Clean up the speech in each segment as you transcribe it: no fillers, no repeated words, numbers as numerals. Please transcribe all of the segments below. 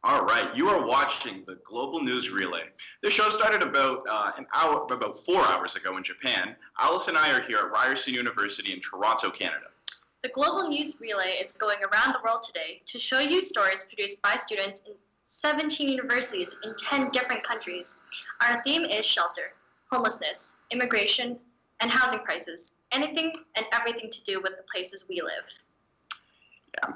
All right, you are watching the Global News Relay. This show started about about 4 hours ago in Japan. Alice and I are here at Ryerson University in Toronto, Canada. The Global News Relay is going around the world today to show you stories produced by students in 17 universities in 10 different countries. Our theme is shelter, homelessness, immigration, and housing prices. Anything and everything to do with the places we live.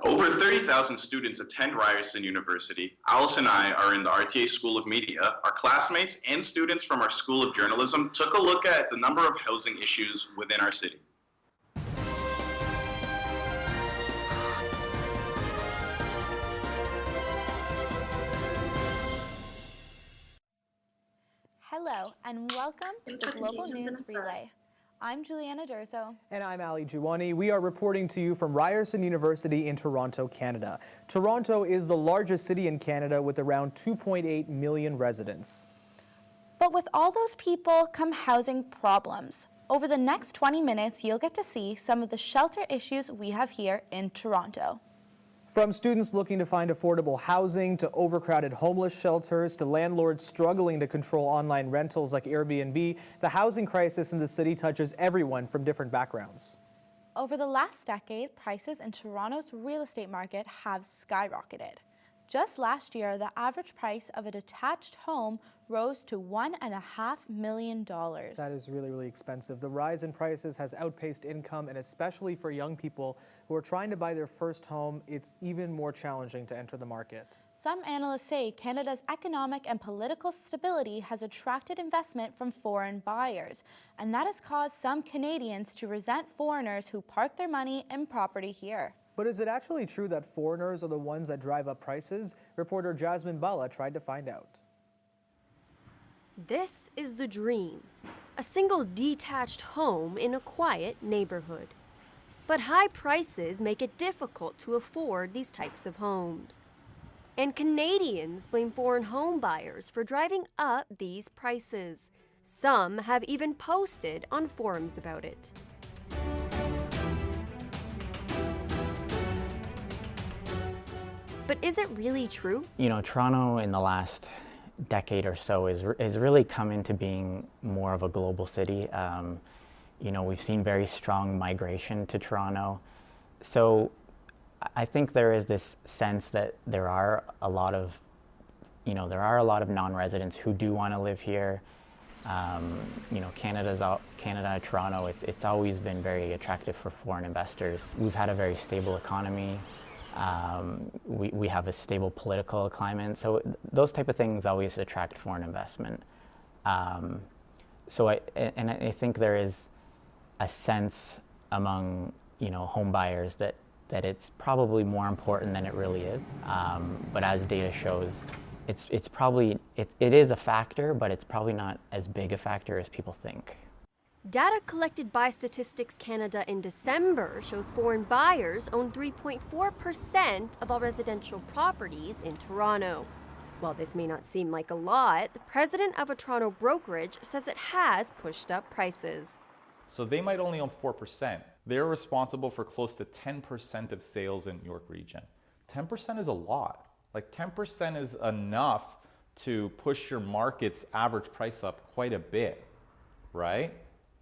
Over 30,000 students attend Ryerson University. Alice and I are in the RTA School of Media. Our classmates and students from our School of Journalism took a look at the number of housing issues within our city. Hello and welcome to the Global News Relay. I'm Juliana Durso. And I'm Ali Juwani. We are reporting to you from Ryerson University in Toronto, Canada. Toronto is the largest city in Canada with around 2.8 million residents. But with all those people come housing problems. Over the next 20 minutes, you'll get to see some of the shelter issues we have here in Toronto. From students looking to find affordable housing, to overcrowded homeless shelters, to landlords struggling to control online rentals like Airbnb, the housing crisis in the city touches everyone from different backgrounds. Over the last decade, prices in Toronto's real estate market have skyrocketed. Just last year, the average price of a detached home rose to $1.5 million. That is really expensive. The rise in prices has outpaced income, and especially for young people who are trying to buy their first home, it's even more challenging to enter the market. Some analysts say Canada's economic and political stability has attracted investment from foreign buyers, and that has caused some Canadians to resent foreigners who park their money in property here. But is it actually true that foreigners are the ones that drive up prices? Reporter Jasmine Bala tried to find out. This is the dream, a single detached home in a quiet neighborhood. But high prices make it difficult to afford these types of homes. And Canadians blame foreign home buyers for driving up these prices. Some have even posted on forums about it. But is it really true? You know, Toronto in the last decade or so is really come into being more of a global city. You know, we've seen very strong migration to Toronto. So I think there is this sense that there are a lot of non-residents who do want to live here. You know, Canada, Toronto, it's always been very attractive for foreign investors. We've had a very stable economy. We have a stable political climate, so those type of things always attract foreign investment. So I think there is a sense among home buyers that it's probably more important than it really is. But as data shows, it is a factor, but it's probably not as big a factor as people think. Data collected by Statistics Canada in December shows foreign buyers own 3.4% of all residential properties in Toronto. While this may not seem like a lot, the president of a Toronto brokerage says it has pushed up prices. So they might only own 4%. They're responsible for close to 10% of sales in York region. 10% is a lot. Like 10% is enough to push your market's average price up quite a bit, right?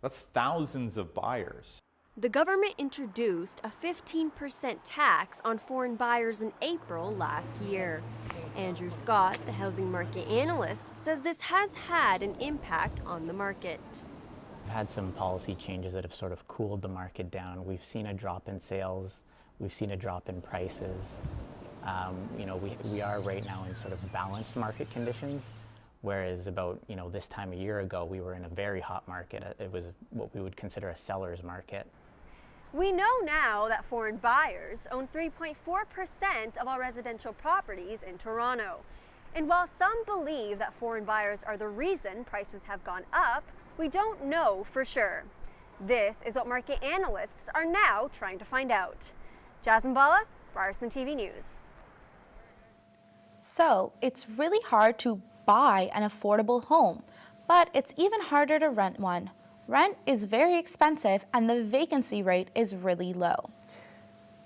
That's thousands of buyers. The government introduced a 15% tax on foreign buyers in April last year. Andrew Scott, the housing market analyst, says this has had an impact on the market. We've had some policy changes that have sort of cooled the market down. We've seen a drop in sales. We've seen a drop in prices. We are right now in sort of balanced market conditions. Whereas about, this time a year ago, we were in a very hot market. It was what we would consider a seller's market. We know now that foreign buyers own 3.4% of all residential properties in Toronto. And while some believe that foreign buyers are the reason prices have gone up, we don't know for sure. This is what market analysts are now trying to find out. Jasmine Bala, Ryerson TV News. So it's really hard to buy an affordable home, but it's even harder to rent one. Rent is very expensive and the vacancy rate is really low.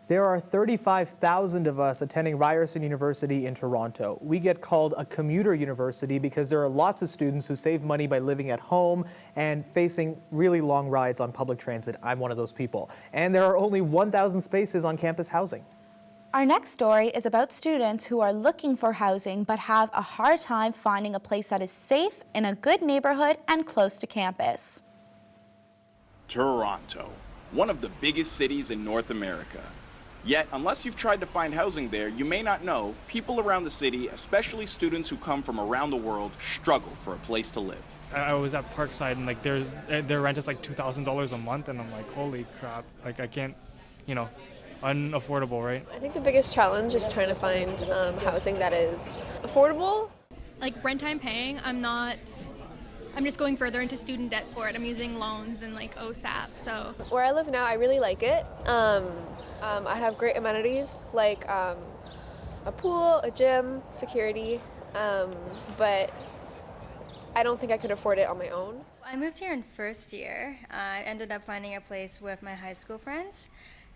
There are 35,000 of us attending Ryerson University in Toronto. We get called a commuter university because there are lots of students who save money by living at home and facing really long rides on public transit. I'm one of those people. And there are only 1,000 spaces on campus housing. Our next story is about students who are looking for housing but have a hard time finding a place that is safe, in a good neighborhood, and close to campus. Toronto, one of the biggest cities in North America. Yet, unless you've tried to find housing there, you may not know people around the city, especially students who come from around the world, struggle for a place to live. I was at Parkside and like their rent is like $2,000 a month, and I'm like, holy crap, like I can't, unaffordable, right? I think the biggest challenge is trying to find housing that is affordable. Like rent I'm paying, I'm just going further into student debt for it. I'm using loans and like OSAP, so. Where I live now, I really like it. I have great amenities like a pool, a gym, security, but I don't think I could afford it on my own. I moved here in first year. I ended up finding a place with my high school friends,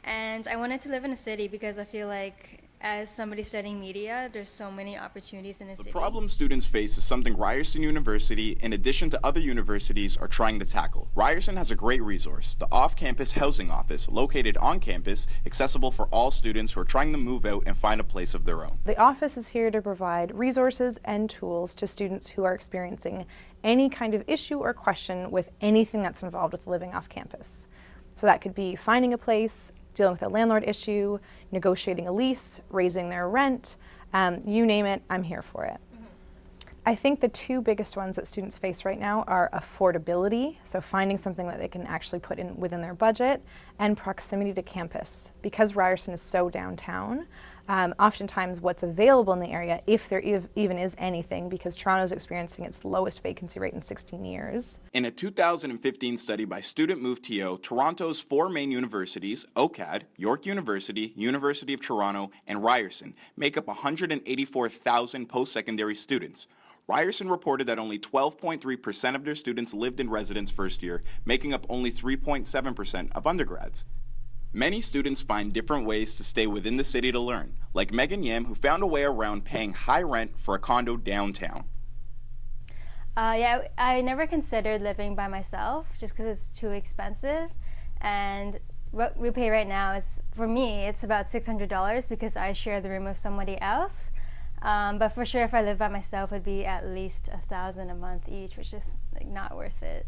and I wanted to live in a city because I feel like as somebody studying media, there's so many opportunities in a city. The problem students face is something Ryerson University, in addition to other universities, are trying to tackle. Ryerson has a great resource, the off-campus housing office, located on campus, accessible for all students who are trying to move out and find a place of their own. The office is here to provide resources and tools to students who are experiencing any kind of issue or question with anything that's involved with living off campus. So that could be finding a place, dealing with a landlord issue, negotiating a lease, raising their rent, you name it, I'm here for it. I think the two biggest ones that students face right now are affordability, so finding something that they can actually put in within their budget, and proximity to campus. Because Ryerson is so downtown, oftentimes what's available in the area, if there even is anything, because Toronto is experiencing its lowest vacancy rate in 16 years. In a 2015 study by Student Move TO, Toronto's four main universities, OCAD, York University, University of Toronto, and Ryerson, make up 184,000 post-secondary students. Ryerson reported that only 12.3% of their students lived in residence first year, making up only 3.7% of undergrads. Many students find different ways to stay within the city to learn, like Megan Yam, who found a way around paying high rent for a condo downtown. Yeah, I never considered living by myself just because it's too expensive. And what we pay right now is, for me, it's about $600 because I share the room with somebody else. But for sure, if I live by myself, it'd be at least $1,000 a month each, which is like not worth it.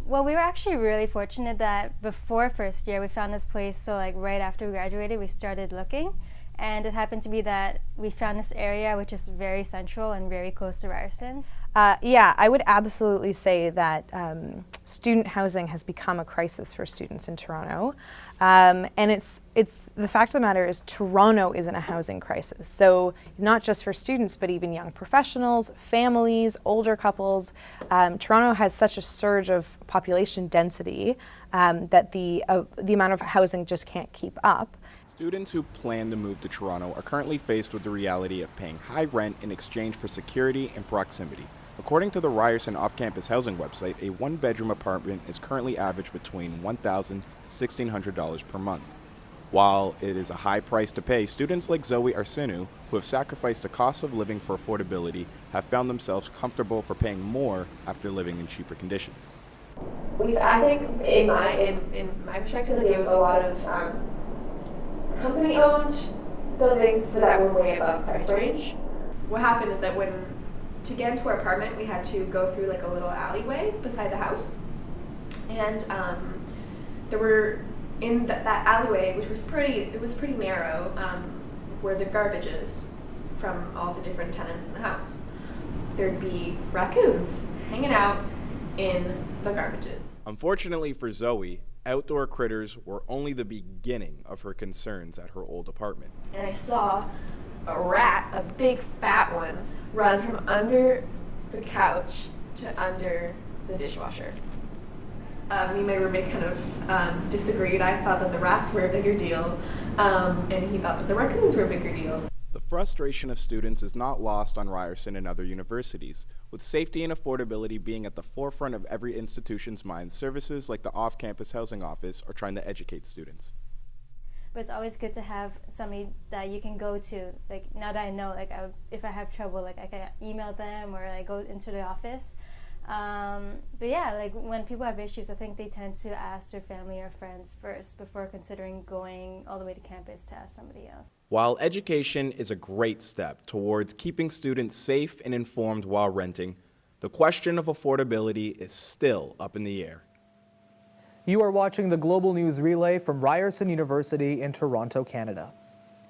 Well, we were actually really fortunate that before first year we found this place, so like right after we graduated we started looking, and it happened to be that we found this area which is very central and very close to Ryerson. Yeah, I would absolutely say that student housing has become a crisis for students in Toronto. And it's the fact of the matter is Toronto is in a housing crisis. So not just for students, but even young professionals, families, older couples. Toronto has such a surge of population density that the amount of housing just can't keep up. Students who plan to move to Toronto are currently faced with the reality of paying high rent in exchange for security and proximity. According to the Ryerson off-campus housing website, a one-bedroom apartment is currently averaged between $1,000 to $1,600 per month. While it is a high price to pay, students like Zoe Arsenu, who have sacrificed the cost of living for affordability, have found themselves comfortable for paying more after living in cheaper conditions. I think in my perspective, there was a lot of company-owned buildings that were way above price range. What happened is that to get into our apartment, we had to go through like a little alleyway beside the house, and there were in that alleyway, which was pretty narrow, were the garbages from all the different tenants in the house. There'd be raccoons hanging out in the garbages. Unfortunately for Zoe, outdoor critters were only the beginning of her concerns at her old apartment. And I saw a rat, a big fat one, run from under the couch to under the dishwasher. Me and my roommate kind of disagreed. I thought that the rats were a bigger deal, and he thought that the raccoons were a bigger deal. The frustration of students is not lost on Ryerson and other universities. With safety and affordability being at the forefront of every institution's mind, services like the off-campus housing office are trying to educate students. but it's always good to have somebody that you can go to. Like now that I know, like if I have trouble, like I can email them or like go into the office. But yeah, like when people have issues, I think they tend to ask their family or friends first before considering going all the way to campus to ask somebody else. While education is a great step towards keeping students safe and informed while renting, the question of affordability is still up in the air. You are watching the Global News Relay from Ryerson University in Toronto, Canada.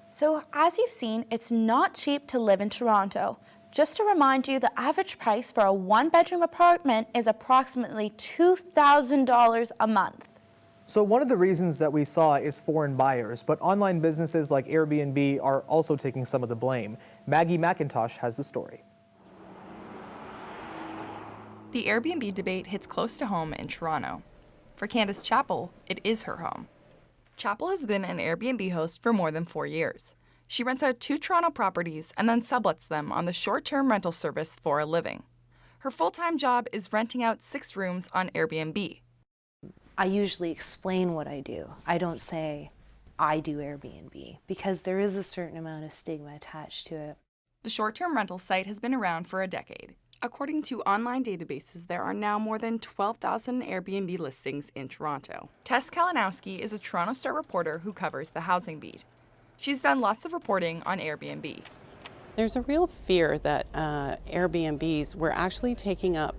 So as you've seen, it's not cheap to live in Toronto. Just to remind you, the average price for a one-bedroom apartment is approximately $2,000 a month. So one of the reasons that we saw is foreign buyers, but online businesses like Airbnb are also taking some of the blame. Maggie McIntosh has the story. The Airbnb debate hits close to home in Toronto. For Candace Chappell, it is her home. Chappell has been an Airbnb host for more than 4 years. She rents out 2 Toronto properties and then sublets them on the short-term rental service for a living. Her full-time job is renting out 6 rooms on Airbnb. I usually explain what I do. I don't say I do Airbnb because there is a certain amount of stigma attached to it. The short-term rental site has been around for a decade. According to online databases, there are now more than 12,000 Airbnb listings in Toronto. Tess Kalinowski is a Toronto Star reporter who covers the housing beat. She's done lots of reporting on Airbnb. There's a real fear that Airbnbs were actually taking up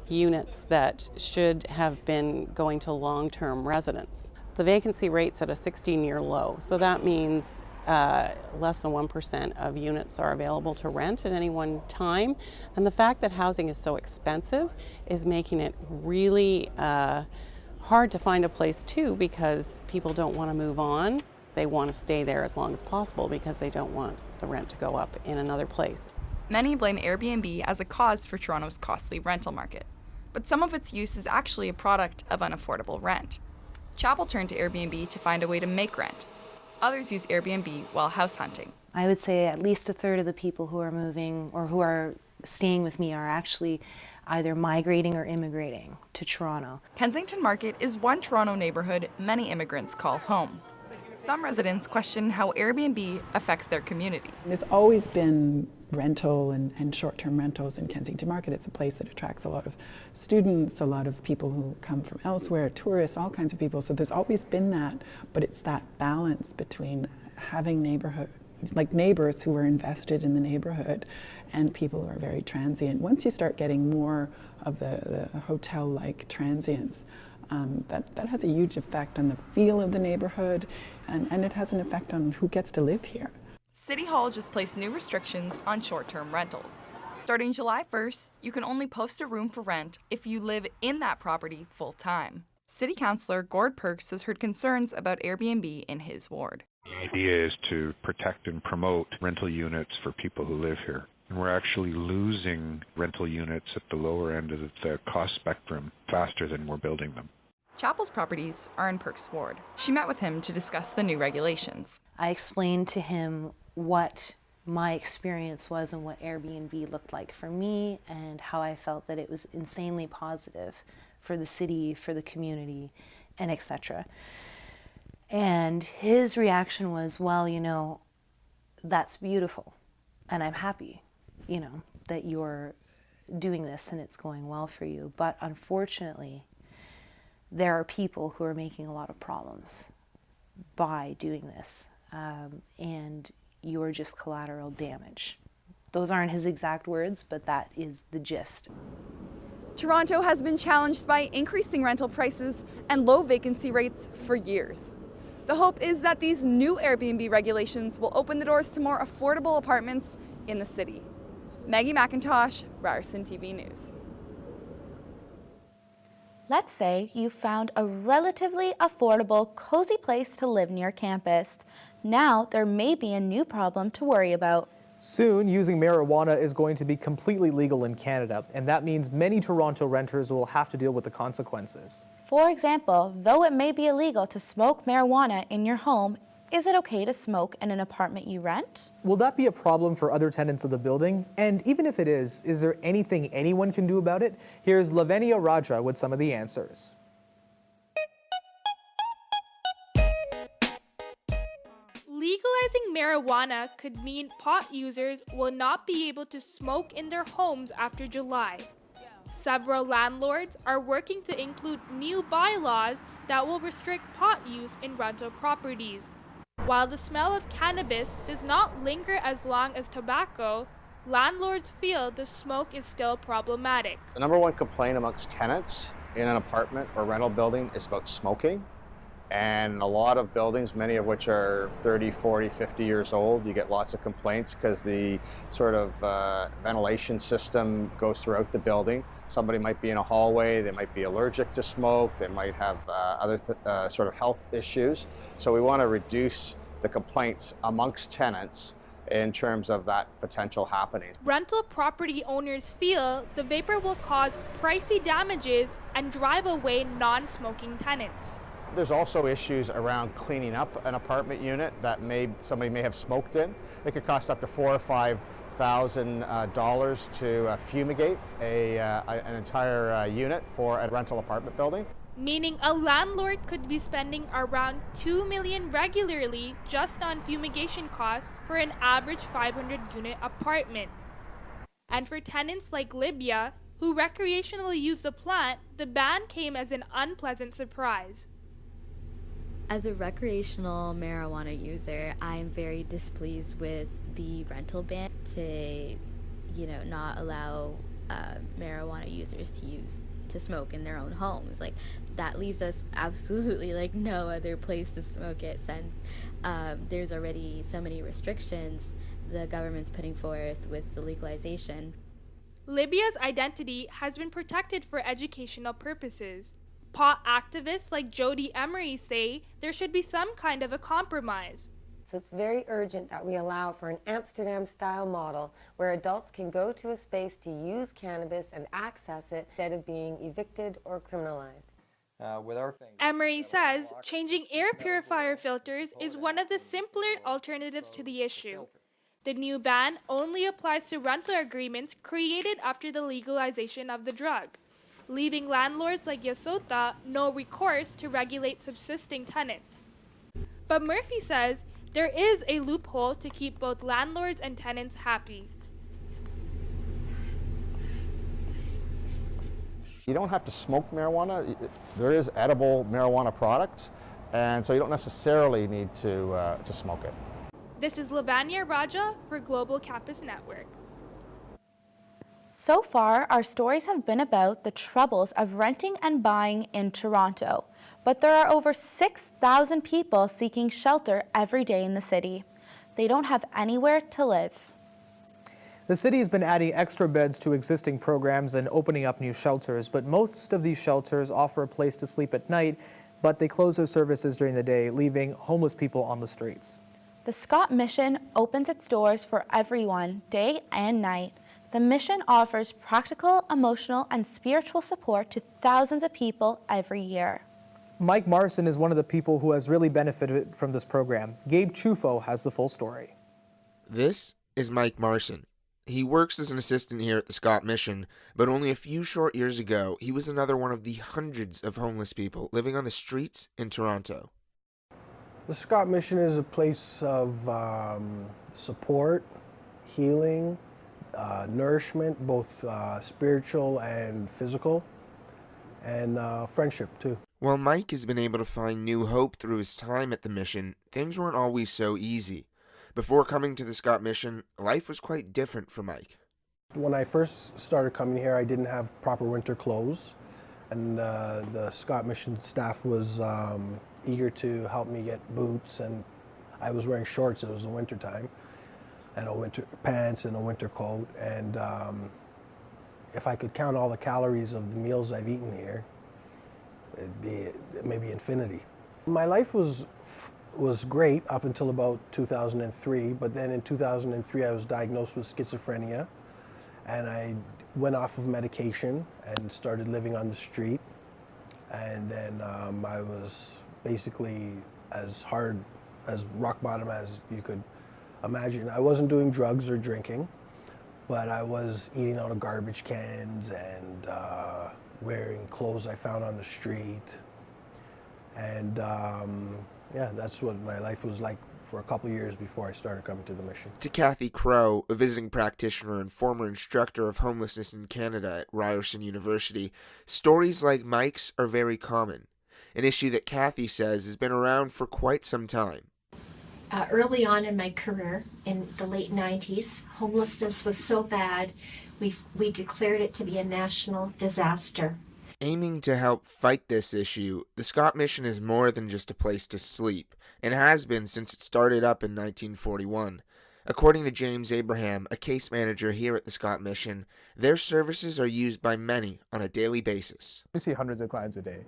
units that should have been going to long-term residents. The vacancy rate's at a 16-year low, so that means less than 1% of units are available to rent at any one time. And the fact that housing is so expensive is making it really hard to find a place too, because people don't want to move on. They want to stay there as long as possible because they don't want the rent to go up in another place. Many blame Airbnb as a cause for Toronto's costly rental market, but some of its use is actually a product of unaffordable rent. Chappell turned to Airbnb to find a way to make rent. Others use Airbnb while house hunting. I would say at least a third of the people who are moving or who are staying with me are actually either migrating or immigrating to Toronto. Kensington Market is one Toronto neighborhood many immigrants call home. Some residents question how Airbnb affects their community. There's always been rental and short-term rentals in Kensington Market. It's a place that attracts a lot of students, a lot of people who come from elsewhere, tourists, all kinds of people. So there's always been that, but it's that balance between having neighbors who are invested in the neighborhood and people who are very transient. Once you start getting more of the hotel-like transients, that has a huge effect on the feel of the neighborhood, and it has an effect on who gets to live here. City Hall just placed new restrictions on short-term rentals. Starting July 1st, you can only post a room for rent if you live in that property full-time. City Councillor Gord Perks has heard concerns about Airbnb in his ward. The idea is to protect and promote rental units for people who live here. And we're actually losing rental units at the lower end of the cost spectrum faster than we're building them. Chappell's properties are in Perks' ward. She met with him to discuss the new regulations. I explained to him what my experience was and what Airbnb looked like for me and how I felt that it was insanely positive for the city, for the community, and etc. And his reaction was, well, you know, that's beautiful and I'm happy, you know, that you're doing this and it's going well for you. But unfortunately, there are people who are making a lot of problems by doing this, and you're just collateral damage. Those aren't his exact words, but that is the gist. Toronto has been challenged by increasing rental prices and low vacancy rates for years. The hope is that these new Airbnb regulations will open the doors to more affordable apartments in the city. Maggie McIntosh, Ryerson TV News. Let's say you found a relatively affordable, cozy place to live near campus. Now there may be a new problem to worry about. Soon, using marijuana is going to be completely legal in Canada, and that means many Toronto renters will have to deal with the consequences. For example, though it may be illegal to smoke marijuana in your home, is it okay to smoke in an apartment you rent? Will that be a problem for other tenants of the building? And even if it is there anything anyone can do about it? Here's Lavenia Raja with some of the answers. Legalizing marijuana could mean pot users will not be able to smoke in their homes after July. Several landlords are working to include new bylaws that will restrict pot use in rental properties. While the smell of cannabis does not linger as long as tobacco, landlords feel the smoke is still problematic. The number one complaint amongst tenants in an apartment or rental building is about smoking. And a lot of buildings, many of which are 30, 40, 50 years old, you get lots of complaints because the sort of ventilation system goes throughout the building. Somebody might be in a hallway, they might be allergic to smoke, they might have other sort of health issues. So we want to reduce the complaints amongst tenants in terms of that potential happening. Rental property owners feel the vapor will cause pricey damages and drive away non-smoking tenants. There's also issues around cleaning up an apartment unit that somebody may have smoked in. It could cost up to $4,000 or $5,000 to fumigate an entire unit for a rental apartment building. Meaning a landlord could be spending around $2 million regularly just on fumigation costs for an average 500-unit apartment. And for tenants like Libya, who recreationally use the plant, the ban came as an unpleasant surprise. As a recreational marijuana user, I am very displeased with the rental ban to, not allow marijuana users to smoke in their own homes. Like, that leaves us absolutely no other place to smoke it, since there's already so many restrictions the government's putting forth with the legalization. Libya's identity has been protected for educational purposes. Pot activists like Jody Emery say there should be some kind of a compromise. So it's very urgent that we allow for an Amsterdam-style model where adults can go to a space to use cannabis and access it instead of being evicted or criminalized. Emery says changing air purifier filters is one of the simpler alternatives to the issue. The new ban only applies to rental agreements created after the legalization of the drug, leaving landlords like Yasota no recourse to regulate subsisting tenants. But Murphy says there is a loophole to keep both landlords and tenants happy. You don't have to smoke marijuana. There is edible marijuana products, and so you don't necessarily need to smoke it. This is Lavanya Raja for Global Campus Network. So far, our stories have been about the troubles of renting and buying in Toronto, but there are over 6,000 people seeking shelter every day in the city. They don't have anywhere to live. The city has been adding extra beds to existing programs and opening up new shelters, but most of these shelters offer a place to sleep at night, but they close their services during the day, leaving homeless people on the streets. The Scott Mission opens its doors for everyone, day and night. The mission offers practical, emotional, and spiritual support to thousands of people every year. Mike Marson is one of the people who has really benefited from this program. Gabe Chufo has the full story. This is Mike Marson. He works as an assistant here at the Scott Mission, but only a few short years ago, he was another one of the hundreds of homeless people living on the streets in Toronto. The Scott Mission is a place of support, healing, nourishment, both spiritual and physical, and friendship too. While Mike has been able to find new hope through his time at the mission, things weren't always so easy. Before coming to the Scott Mission, life was quite different for Mike. When I first started coming here, I didn't have proper winter clothes, and the Scott Mission staff was eager to help me get boots, and I was wearing shorts. It was the winter time, and a winter pants and a winter coat, and if I could count all the calories of the meals I've eaten here, it'd be maybe infinity. My life was great up until about 2003, but then in 2003 I was diagnosed with schizophrenia, and I went off of medication and started living on the street, and then I was basically as hard as rock bottom as you could imagine. I wasn't doing drugs or drinking, but I was eating out of garbage cans and wearing clothes I found on the street. And yeah, that's what my life was like for a couple of years before I started coming to the mission. To Kathy Crow, a visiting practitioner and former instructor of homelessness in Canada at Ryerson University, stories like Mike's are very common, an issue that Kathy says has been around for quite some time. Early on in my career, in the late 90s, homelessness was so bad, we declared it to be a national disaster. Aiming to help fight this issue, the Scott Mission is more than just a place to sleep, and has been since it started up in 1941. According to James Abraham, a case manager here at the Scott Mission, their services are used by many on a daily basis. We see hundreds of clients a day.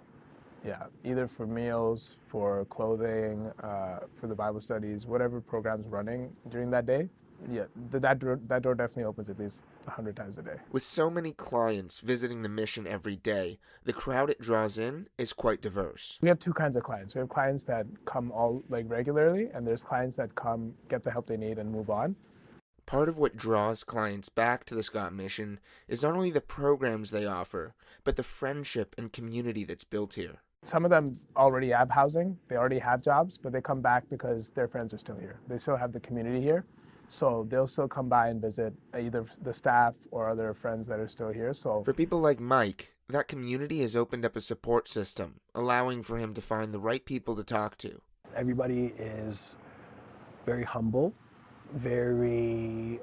Yeah, either for meals, for clothing, for the Bible studies, whatever program's running during that day. Yeah, that door definitely opens at least 100 times a day. With so many clients visiting the mission every day, the crowd it draws in is quite diverse. We have two kinds of clients. We have clients that come all regularly, and there's clients that come, get the help they need, and move on. Part of what draws clients back to the Scott Mission is not only the programs they offer, but the friendship and community that's built here. Some of them already have housing, they already have jobs, but they come back because their friends are still here. They still have the community here, so they'll still come by and visit either the staff or other friends that are still here. So for people like Mike, that community has opened up a support system, allowing for him to find the right people to talk to. Everybody is very humble, very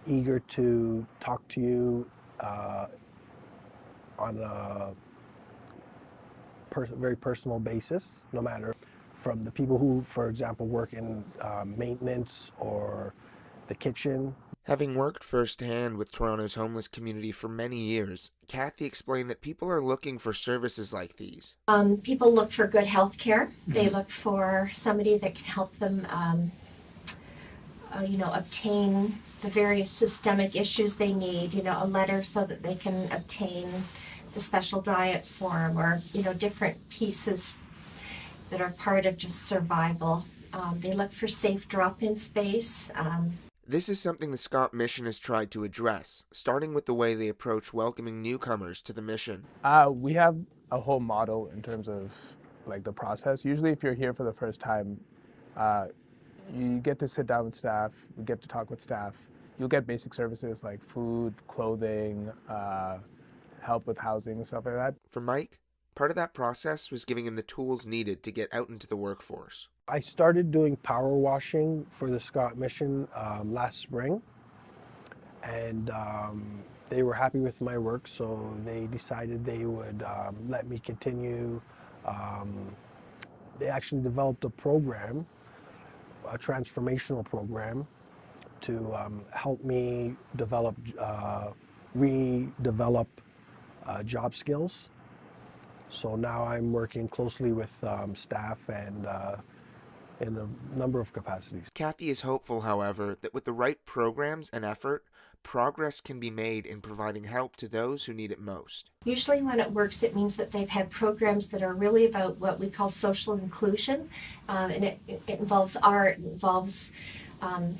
eager to talk to you on a very personal basis, no matter from the people who, for example, work in maintenance or the kitchen. Having worked firsthand with Toronto's homeless community for many years, Kathy explained that people are looking for services like these. People look for good health care. They look for somebody that can help them obtain the various systemic issues they need, a letter so that they can obtain the special diet form, or, different pieces that are part of just survival. They look for safe drop-in space. This is something the Scott Mission has tried to address, starting with the way they approach welcoming newcomers to the mission. We have a whole model in terms of the process. Usually if you're here for the first time, you get to sit down with staff, we get to talk with staff. You'll get basic services like food, clothing, help with housing and stuff like that. For Mike, part of that process was giving him the tools needed to get out into the workforce. I started doing power washing for the Scott Mission last spring, and they were happy with my work, so they decided they would let me continue. They actually developed a program, a transformational program, to help me redevelop job skills. So now I'm working closely with staff and in a number of capacities. Kathy is hopeful, however, that with the right programs and effort, progress can be made in providing help to those who need it most. Usually when it works, it means that they've had programs that are really about what we call social inclusion, and it involves art, it involves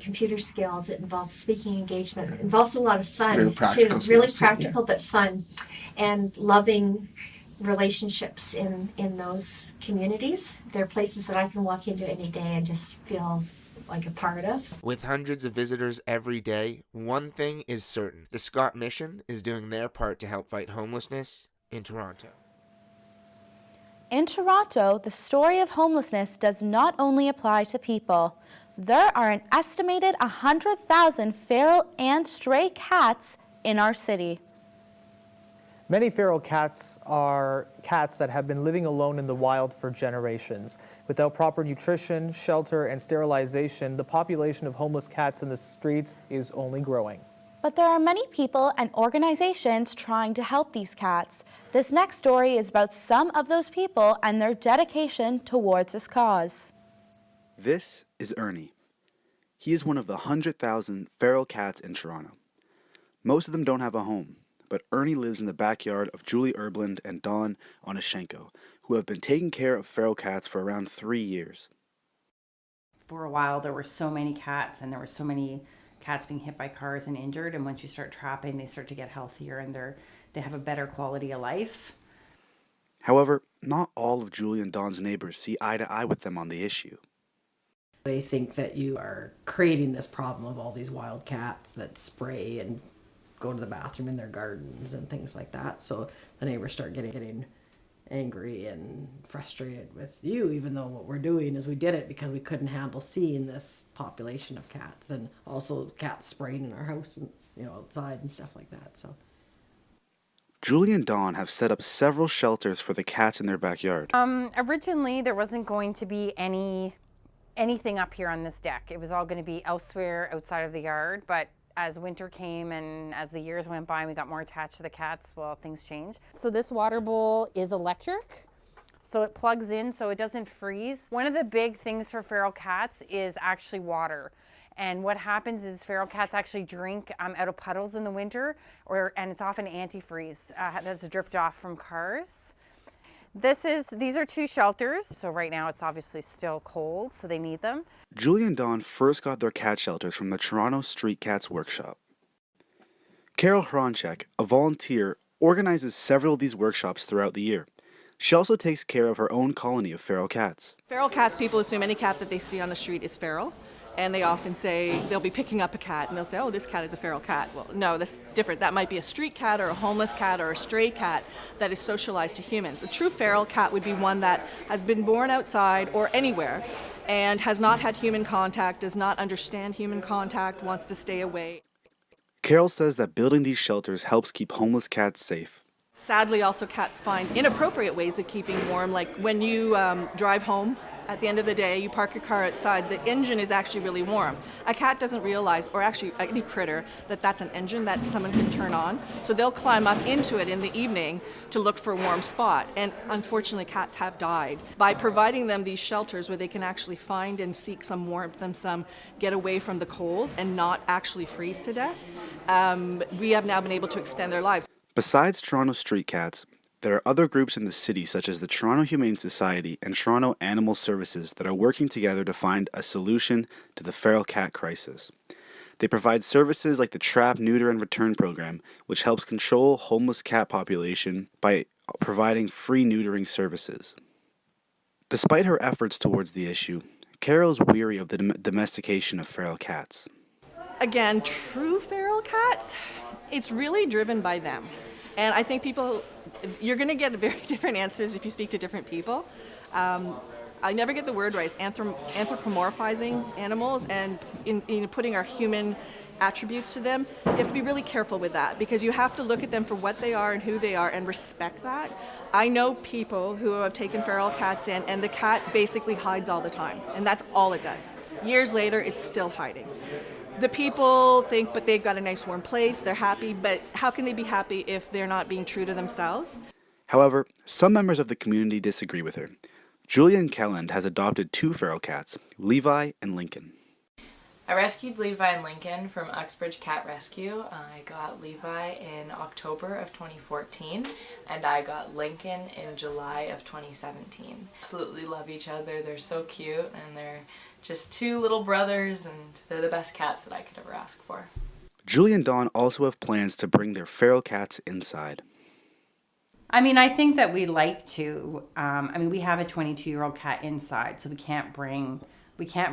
computer skills, it involves speaking engagement, it involves a lot of fun, really practical but fun, and loving relationships in those communities. They're places that I can walk into any day and just feel like a part of. With hundreds of visitors every day, one thing is certain. The Scott Mission is doing their part to help fight homelessness in Toronto. In Toronto, the story of homelessness does not only apply to people. There are an estimated 100,000 feral and stray cats in our city. Many feral cats are cats that have been living alone in the wild for generations. Without proper nutrition, shelter, and sterilization, the population of homeless cats in the streets is only growing. But there are many people and organizations trying to help these cats. This next story is about some of those people and their dedication towards this cause. This is Ernie. He is one of the 100,000 feral cats in Toronto. Most of them don't have a home, but Ernie lives in the backyard of Julie Erblund and Dawn Onishenko, who have been taking care of feral cats for around 3 years. For a while, there were so many cats, and there were so many cats being hit by cars and injured, and once you start trapping, they start to get healthier, and they have a better quality of life. However, not all of Julie and Dawn's neighbors see eye to eye with them on the issue. They think that you are creating this problem of all these wild cats that spray and go to the bathroom in their gardens and things like that. So the neighbors start getting angry and frustrated with you, even though what we're doing is we did it because we couldn't handle seeing this population of cats, and also cats spraying in our house and outside and stuff like that. So Julie and Dawn have set up several shelters for the cats in their backyard. Originally, there wasn't going to be anything up here on this deck. It was all going to be elsewhere outside of the yard, but as winter came and as the years went by and we got more attached to the cats, well, things changed. So this water bowl is electric, so it plugs in so it doesn't freeze. One of the big things for feral cats is actually water. And what happens is feral cats actually drink out of puddles in the winter, and it's often antifreeze that's dripped off from cars. These are 2 shelters, so right now it's obviously still cold, so they need them. Julie and Dawn first got their cat shelters from the Toronto Street Cats Workshop. Carol Hronchek, a volunteer, organizes several of these workshops throughout the year. She also takes care of her own colony of feral cats. Feral cats, people assume any cat that they see on the street is feral. And they often say, they'll be picking up a cat and they'll say, oh, this cat is a feral cat. Well, no, that's different. That might be a street cat or a homeless cat or a stray cat that is socialized to humans. A true feral cat would be one that has been born outside or anywhere and has not had human contact, does not understand human contact, wants to stay away. Carol says that building these shelters helps keep homeless cats safe. Sadly, also cats find inappropriate ways of keeping warm, like when you drive home at the end of the day, you park your car outside, the engine is actually really warm. A cat doesn't realize, or actually any critter, that that's an engine that someone can turn on. So they'll climb up into it in the evening to look for a warm spot. And unfortunately, cats have died. By providing them these shelters where they can actually find and seek some warmth and some get away from the cold and not actually freeze to death, we have now been able to extend their lives. Besides Toronto Street Cats, there are other groups in the city such as the Toronto Humane Society and Toronto Animal Services that are working together to find a solution to the feral cat crisis. They provide services like the Trap, Neuter, and Return program, which helps control homeless cat population by providing free neutering services. Despite her efforts towards the issue, Carol is weary of the domestication of feral cats. Again, true feral cats, it's really driven by them. And I think you're going to get very different answers if you speak to different people. I never get the word right. It's anthropomorphizing animals and in putting our human attributes to them. You have to be really careful with that because you have to look at them for what they are and who they are and respect that. I know people who have taken feral cats in and the cat basically hides all the time, and that's all it does. Years later, it's still hiding. The people think, but they've got a nice warm place, they're happy, but how can they be happy if they're not being true to themselves? However, some members of the community disagree with her. Julian Kelland has adopted 2 feral cats, Levi and Lincoln. I rescued Levi and Lincoln from Uxbridge Cat Rescue. I got Levi in October of 2014 and I got Lincoln in July of 2017. Absolutely love each other. They're so cute and they're just 2 little brothers and they're the best cats that I could ever ask for. Julie and Dawn also have plans to bring their feral cats inside. I mean, I think that we like to, we have a 22-year-old cat inside, so we can't bring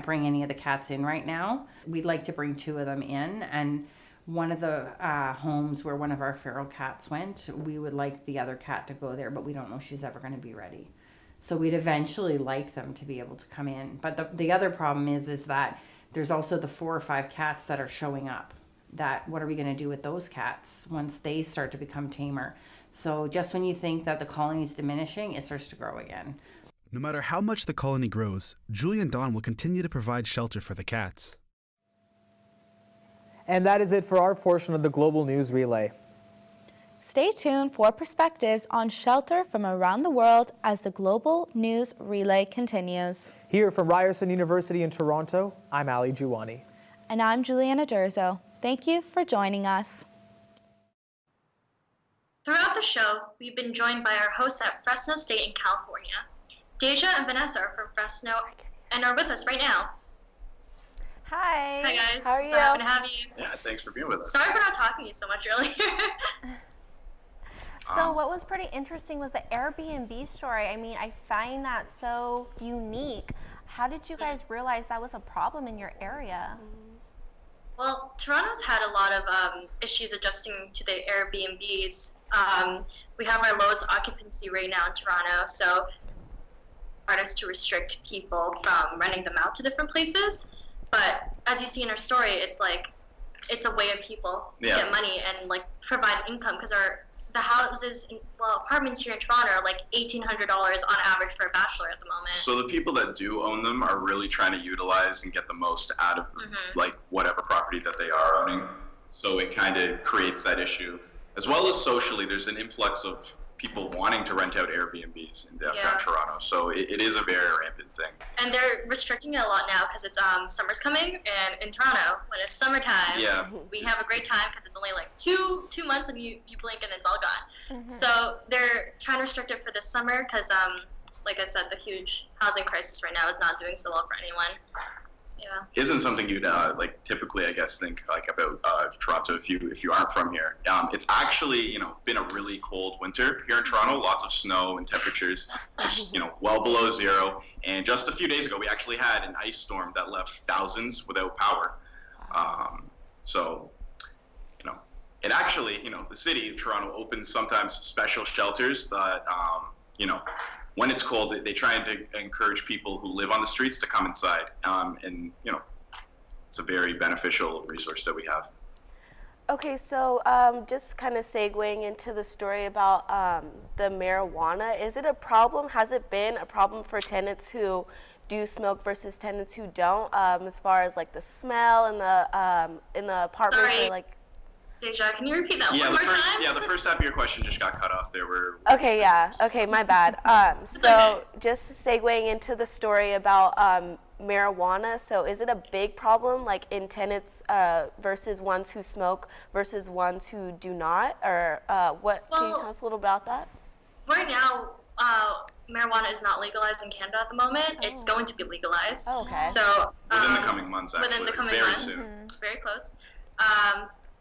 any of the cats in right now. We'd like to bring 2 of them in, and one of the homes where one of our feral cats went, we would like the other cat to go there, but we don't know if she's ever going to be ready. So we'd eventually like them to be able to come in. But the other problem is that there's also the 4 or 5 cats that are showing up. What are we going to do with those cats once they start to become tamer? So just when you think that the colony is diminishing, it starts to grow again. No matter how much the colony grows, Julie and Dawn will continue to provide shelter for the cats. And that is it for our portion of the Global News Relay. Stay tuned for perspectives on shelter from around the world as the Global News Relay continues. Here from Ryerson University in Toronto, I'm Ali Juwani. And I'm Juliana Durzo. Thank you for joining us. Throughout the show, we've been joined by our hosts at Fresno State in California. Deja and Vanessa are from Fresno and are with us right now. Hi. Hi guys. How are you? So happy to have you. Yeah, thanks for being with us. Sorry for not talking to you so much earlier. So what was pretty interesting was the Airbnb story. I mean, I find that so unique. How did you guys realize that was a problem in your area? Well, Toronto's had a lot of issues adjusting to the Airbnbs. We have our lowest occupancy rate now in Toronto, so artists to restrict people from renting them out to different places. But as you see in our story, it's like it's a way of people to get money and like provide income, because the houses, apartments here in Toronto are like $1,800 on average for a bachelor at the moment. So the people that do own them are really trying to utilize and get the most out of like whatever property that they are owning. So it kind of creates that issue. As well as socially, there's an influx of people wanting to rent out Airbnbs in downtown Toronto. So it is a very rampant thing. And they're restricting it a lot now because it's summer's coming, and in Toronto, when it's summertime, we have a great time because it's only like two months, and you blink and it's all gone. So they're trying to restrict it for this summer because, like I said, the huge housing crisis right now is not doing so well for anyone. Isn't something you'd like typically, I guess, think like about Toronto if you aren't from here. It's actually been a really cold winter here in Toronto. Lots of snow and temperatures just well below zero. And just a few days ago, we actually had an ice storm that left thousands without power. So it actually the city of Toronto opens sometimes special shelters that when it's cold, they try to encourage people who live on the streets to come inside. And, it's a very beneficial resource that we have. Okay, so just kind of segueing into the story about the marijuana, is it a problem? Has it been a problem for tenants who do smoke versus tenants who don't, as far as like the smell in the apartments? Sorry. Or, like, Deja, can you repeat that one more time? Yeah, the first half of your question just got cut off. Okay, yeah. Okay, my bad. So just segueing into the story about marijuana. So is it a big problem, like in tenants versus ones who smoke versus ones who do not? Or can you tell us a little about that? Right now, marijuana is not legalized in Canada at the moment. It's going to be legalized. Oh, okay. So within the coming months, actually. Within the coming very months. soon. Very close.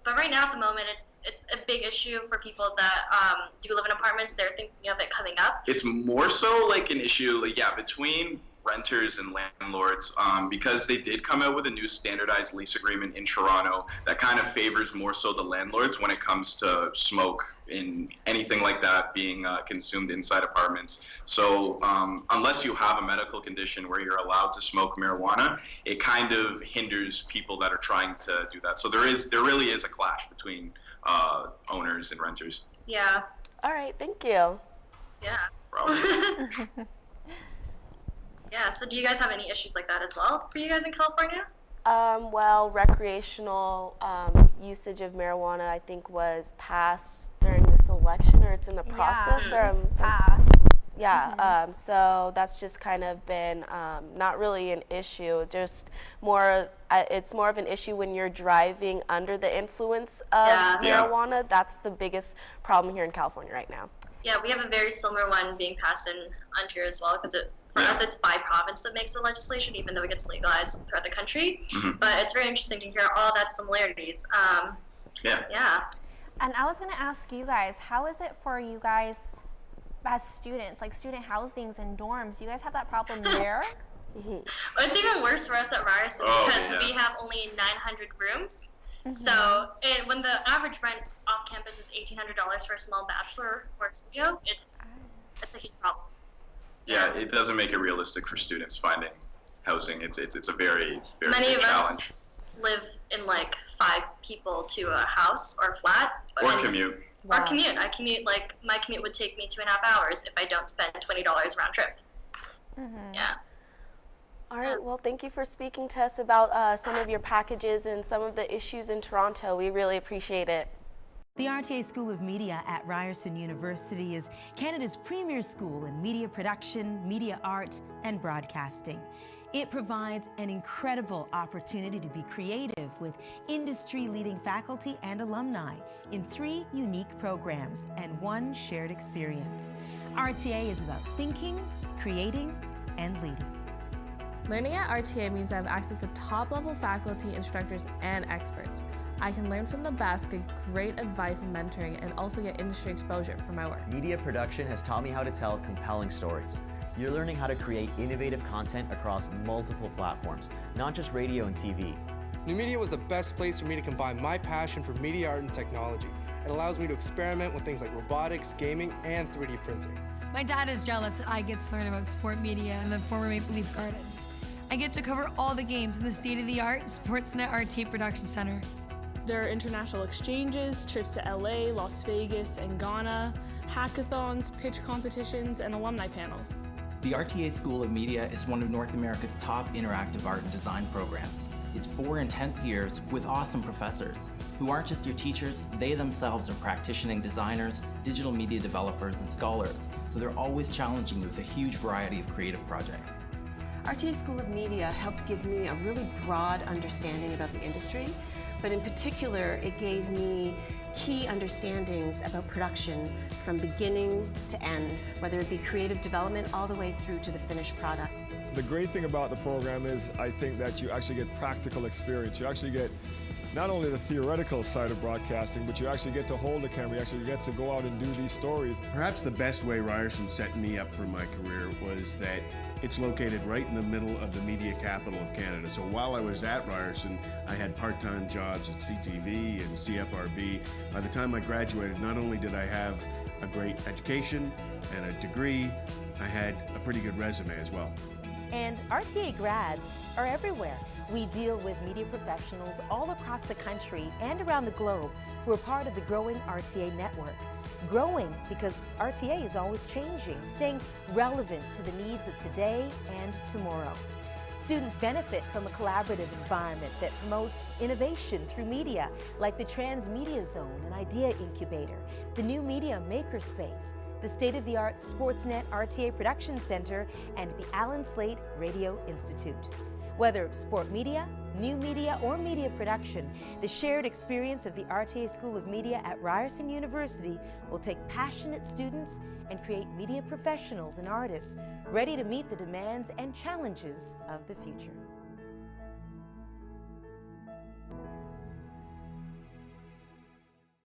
But right now, at the moment, it's a big issue for people that do live in apartments. They're thinking of it coming up. It's more so like an issue, between renters and landlords, because they did come out with a new standardized lease agreement in Toronto that kind of favors more so the landlords when it comes to smoke in anything like that being consumed inside apartments. So unless you have a medical condition where you're allowed to smoke marijuana, it kind of hinders people that are trying to do that. So there really is a clash between owners and renters. Yeah. All right, thank you. Yeah. Probably. Yeah, so do you guys have any issues like that as well for you guys in California? Well, recreational usage of marijuana, I think, was passed during this election, or it's in the process. So that's just kind of been not really an issue, just more, it's more of an issue when you're driving under the influence of marijuana. That's the biggest problem here in California right now. Yeah, we have a very similar one being passed in Ontario as well, because for us it's by province that makes the legislation, even though it gets legalized throughout the country. But it's very interesting to hear all that similarities. Yeah. And I was going to ask you guys, how is it for you guys as students, like student housings and dorms? You guys have that problem there? It's even worse for us at Ryerson because we have only 900 rooms. So when the average rent off campus is $1,800 for a small bachelor or studio, it's a huge problem. Yeah, it doesn't make it realistic for students finding housing. It's a very, very Many big of challenge. us live in like 5 people to a house or flat. Or commute. Or commute. My commute would take me 2.5 hours if I don't spend $20 round trip. Yeah. All right, well, thank you for speaking to us about some of your packages and some of the issues in Toronto. We really appreciate it. The RTA School of Media at Ryerson University is Canada's premier school in media production, media art, and broadcasting. It provides an incredible opportunity to be creative with industry-leading faculty and alumni in 3 unique programs and 1 shared experience. RTA is about thinking, creating, and leading. Learning at RTA means I have access to top-level faculty, instructors, and experts. I can learn from the best, get great advice and mentoring, and also get industry exposure for my work. Media production has taught me how to tell compelling stories. You're learning how to create innovative content across multiple platforms, not just radio and TV. New Media was the best place for me to combine my passion for media art and technology. It allows me to experiment with things like robotics, gaming, and 3D printing. My dad is jealous that I get to learn about sport media and the former Maple Leaf Gardens. I get to cover all the games in the state-of-the-art Sportsnet RT Production Center. There are international exchanges, trips to LA, Las Vegas, and Ghana, hackathons, pitch competitions, and alumni panels. The RTA School of Media is one of North America's top interactive art and design programs. It's 4 intense years with awesome professors who aren't just your teachers, they themselves are practicing designers, digital media developers, and scholars, so they're always challenging you with a huge variety of creative projects. RTA School of Media helped give me a really broad understanding about the industry, but in particular, it gave me key understandings about production from beginning to end, whether it be creative development all the way through to the finished product. The great thing about the program is I think that you actually get practical experience. You actually get not only the theoretical side of broadcasting, but you actually get to hold the camera, you actually get to go out and do these stories. Perhaps the best way Ryerson set me up for my career was that it's located right in the middle of the media capital of Canada. So while I was at Ryerson, I had part-time jobs at CTV and CFRB. By the time I graduated, not only did I have a great education and a degree, I had a pretty good resume as well. And RTA grads are everywhere. We deal with media professionals all across the country and around the globe who are part of the growing RTA network. Growing because RTA is always changing, staying relevant to the needs of today and tomorrow. Students benefit from a collaborative environment that promotes innovation through media, like the Transmedia Zone and Idea Incubator, the new Media Makerspace, the state-of-the-art Sportsnet RTA Production Center, and the Allen Slate Radio Institute. Whether sport media, new media, or media production, the shared experience of the RTA School of Media at Ryerson University will take passionate students and create media professionals and artists ready to meet the demands and challenges of the future.